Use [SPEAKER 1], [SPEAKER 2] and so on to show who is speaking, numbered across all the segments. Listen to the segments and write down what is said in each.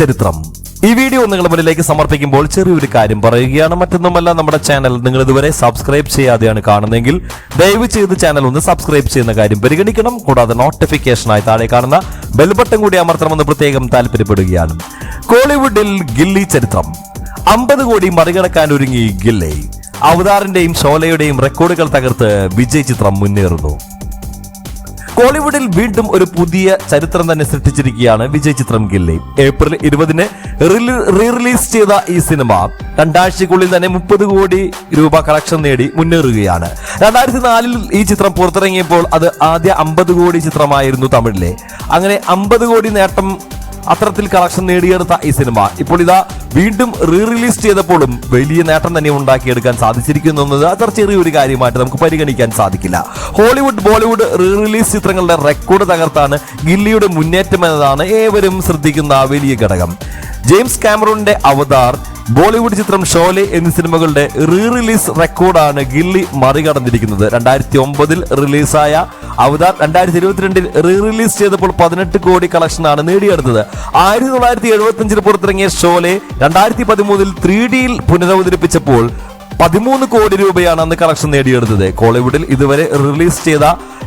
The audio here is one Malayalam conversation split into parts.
[SPEAKER 1] ചരിത്രം. ഈ വീഡിയോ നിങ്ങളുടെ മുന്നിലേക്ക് സമർപ്പിക്കുമ്പോൾ ചെറിയൊരു കാര്യം പറയുകയാണ്. മറ്റൊന്നുമല്ല, നമ്മുടെ ചാനൽ നിങ്ങൾ ഇതുവരെ സബ്സ്ക്രൈബ് ചെയ്യാതെയാണ് കാണുന്നതെങ്കിൽ ദയവ് ചെയ്ത് ചാനൽ ഒന്ന് സബ്സ്ക്രൈബ് ചെയ്യുന്ന കാര്യം പരിഗണിക്കണം. കൂടാതെ നോട്ടിഫിക്കേഷനായി താഴെ കാണുന്ന ബെൽ ബട്ടൺ കൂടി അമർത്തണമെന്ന് പ്രത്യേകം താല്പര്യപ്പെടുകയാണ്. കോളിവുഡിൽ ഗില്ലി ചരിത്രം. 50 കോടി മറികടക്കാൻ ഒരുങ്ങി ഗില്ലി. അവതാറിന്റെയും ഷോലയുടെയും റെക്കോർഡുകൾ തകർത്ത് വിജയ് ചിത്രം മുന്നേറുന്നു. കോളിവുഡിൽ വീണ്ടും ഒരു പുതിയ ചരിത്രം തന്നെ സൃഷ്ടിച്ചിരിക്കുകയാണ് വിജയ് ചിത്രം ഗില്ലി. ഏപ്രിൽ 20-ന് റിലീസ് ചെയ്ത ഈ സിനിമ 2 ആഴ്ചയ്ക്കുള്ളിൽ തന്നെ 30 കോടി രൂപ കളക്ഷൻ നേടി മുന്നേറുകയാണ്. 2004-ൽ ഈ ചിത്രം പുറത്തിറങ്ങിയപ്പോൾ അത് ആദ്യ 50 കോടി ചിത്രമായിരുന്നു തമിഴിലെ. അങ്ങനെ 50 കോടി നേട്ടം അത്തരത്തിൽ കളക്ഷൻ നേടിയെടുത്ത ഈ സിനിമ ഇപ്പോൾ ഇതാ വീണ്ടും റിലീസ് ചെയ്തപ്പോഴും വലിയ നേട്ടം തന്നെ ഉണ്ടാക്കിയെടുക്കാൻ സാധിച്ചിരിക്കുന്നു എന്നത് അത്ര ചെറിയൊരു കാര്യമായിട്ട് നമുക്ക് പരിഗണിക്കാൻ സാധിക്കില്ല. ഹോളിവുഡ് ബോളിവുഡ് റിലീസ് ചിത്രങ്ങളുടെ റെക്കോർഡ് തകർത്താണ് ഗില്ലിയുടെ മുന്നേറ്റം എന്നതാണ് ഏവരും ശ്രദ്ധിക്കുന്ന വലിയ ഘടകം. ജെയിംസ് കാമറൂണിന്റെ അവതാർ, ബോളിവുഡ് ചിത്രം ഷോലെ എന്നീ സിനിമകളുടെ റിലീസ് റെക്കോർഡാണ് ഗില്ലി മറികടന്നിരിക്കുന്നത്. 2009-ൽ റിലീസായ അവതാർ 2022-ൽ റിലീസ് ചെയ്തപ്പോൾ 18 കോടി കളക്ഷനാണ് നേടിയെടുത്തത്. 1975-ൽ പുറത്തിറങ്ങിയ ഷോലെ 2013-ൽ 3Dയിൽ പുനരവതരിപ്പിച്ചപ്പോൾ 13 കോടി രൂപയാണ് അന്ന് കളക്ഷൻ നേടിയെടുത്തത്. കോളിവുഡിൽ ഇതുവരെ റിലീസ് ചെയ്ത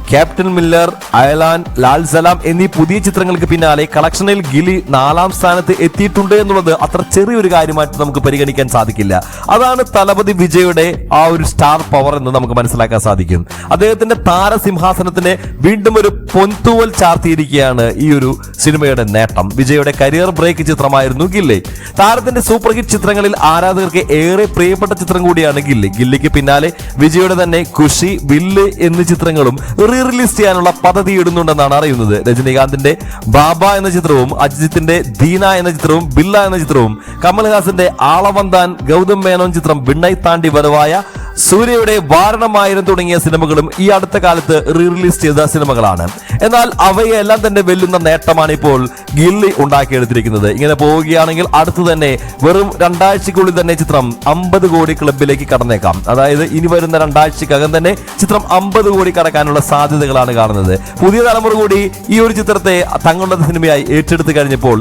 [SPEAKER 1] ക്യാപ്റ്റൻ മില്ലർ, അയലാൻ, ലാൽ സലാം എന്നീ പുതിയ ചിത്രങ്ങൾക്ക് പിന്നാലെ കളക്ഷനിൽ ഗില്ലി 4-ാം സ്ഥാനത്ത് എത്തിയിട്ടുണ്ട് എന്നുള്ളത് അത്ര ചെറിയൊരു കാര്യമായിട്ട് നമുക്ക് പരിഗണിക്കാൻ സാധിക്കില്ല. അതാണ് തലപതി വിജയുടെ ആ ഒരു സ്റ്റാർ പവർ എന്ന് നമുക്ക് മനസ്സിലാക്കാൻ സാധിക്കും. അദ്ദേഹത്തിന്റെ താരസിംഹാസനത്തിന് വീണ്ടും ഒരു പൊൻതൂവൽ ചാർത്തിയിരിക്കുകയാണ് ഈ ഒരു സിനിമയുടെ നേട്ടം. വിജയുടെ കരിയർ ബ്രേക്ക് ചിത്രമായിരുന്നു ഗില്ലി. താരത്തിന്റെ സൂപ്പർ ഹിറ്റ് ചിത്രങ്ങളിൽ ആരാധകർക്ക് ഏറെ പ്രിയപ്പെട്ട ചിത്രം കൂടിയാണ് ഗില്ലി. ഗില്ലിക്ക് പിന്നാലെ വിജയുടെ തന്നെ ഖുഷി, വില്ല് എന്നീ ചിത്രങ്ങളും റിലീസ് ചെയ്യാനുള്ള പദ്ധതി ഇടുന്നുണ്ടെന്നാണ് അറിയുന്നത്. രജനീകാന്തിന്റെ ബാബ എന്ന ചിത്രവും അജിത്തിന്റെ ദീന എന്ന ചിത്രവും ബില്ല എന്ന ചിത്രവും കമൽഹാസന്റെ ആളവന്താൻ, ഗൗതം മേനോൻ ചിത്രം വിണ്ണൈ താണ്ടി വരവായ, സൂര്യയുടെ വാരണമായിരം തുടങ്ങിയ സിനിമകളും ഈ അടുത്ത കാലത്ത് റിലീസ് ചെയ്ത സിനിമകളാണ്. എന്നാൽ അവയെല്ലാം തന്നെ വെല്ലുന്ന നേട്ടമാണ് ഇപ്പോൾ ഗില്ലി ഉണ്ടാക്കിയെടുത്തിരിക്കുന്നത്. ഇങ്ങനെ പോവുകയാണെങ്കിൽ അടുത്തു തന്നെ വെറും 2 ആഴ്ചയ്ക്കുള്ളിൽ തന്നെ ചിത്രം 50 കോടി ക്ലബിലേക്ക് കടന്നേക്കാം. അതായത് ഇനി വരുന്ന 2 ആഴ്ചക്കകം തന്നെ ചിത്രം 50 കോടി കടക്കാനുള്ള സാധ്യതകളാണ് കാണുന്നത്. പുതിയ തലമുറ കൂടി ഈ ഒരു ചിത്രത്തെ തങ്ങളുടെ സിനിമയായി ഏറ്റെടുത്ത് കഴിഞ്ഞപ്പോൾ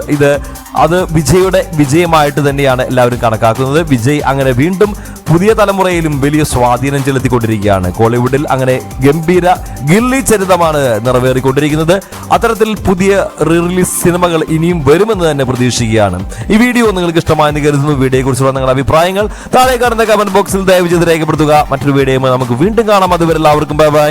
[SPEAKER 1] അത് വിജയുടെ വിജയമായിട്ട് തന്നെയാണ് എല്ലാവരും കണക്കാക്കുന്നത്. വിജയ് അങ്ങനെ വീണ്ടും പുതിയ തലമുറയിലും വലിയ സ്വാധീനം ചെലുത്തിക്കൊണ്ടിരിക്കുകയാണ്. കോളിവുഡിൽ അങ്ങനെ ഗംഭീര ഗില്ലി ചരിതമാണ് നിറവേറിക്കൊണ്ടിരിക്കുന്നത്. അത്തരത്തിൽ പുതിയ റിലീസ് സിനിമകൾ ഇനിയും വരുമെന്ന് തന്നെ പ്രതീക്ഷിക്കുകയാണ്. ഈ വീഡിയോ നിങ്ങൾക്ക് ഇഷ്ടമായെന്ന് കരുതുന്നു. വീഡിയോയെക്കുറിച്ചുള്ള നിങ്ങളുടെ അഭിപ്രായങ്ങൾ താഴെ കാണുന്ന കമന്റ് ബോക്സിൽ ദയവ് ചെയ്ത് രേഖപ്പെടുത്തുക. മറ്റൊരു വീഡിയോയുമായി നമുക്ക് വീണ്ടും കാണാം. അതുവരെ എല്ലാവർക്കും ബൈ ബൈ.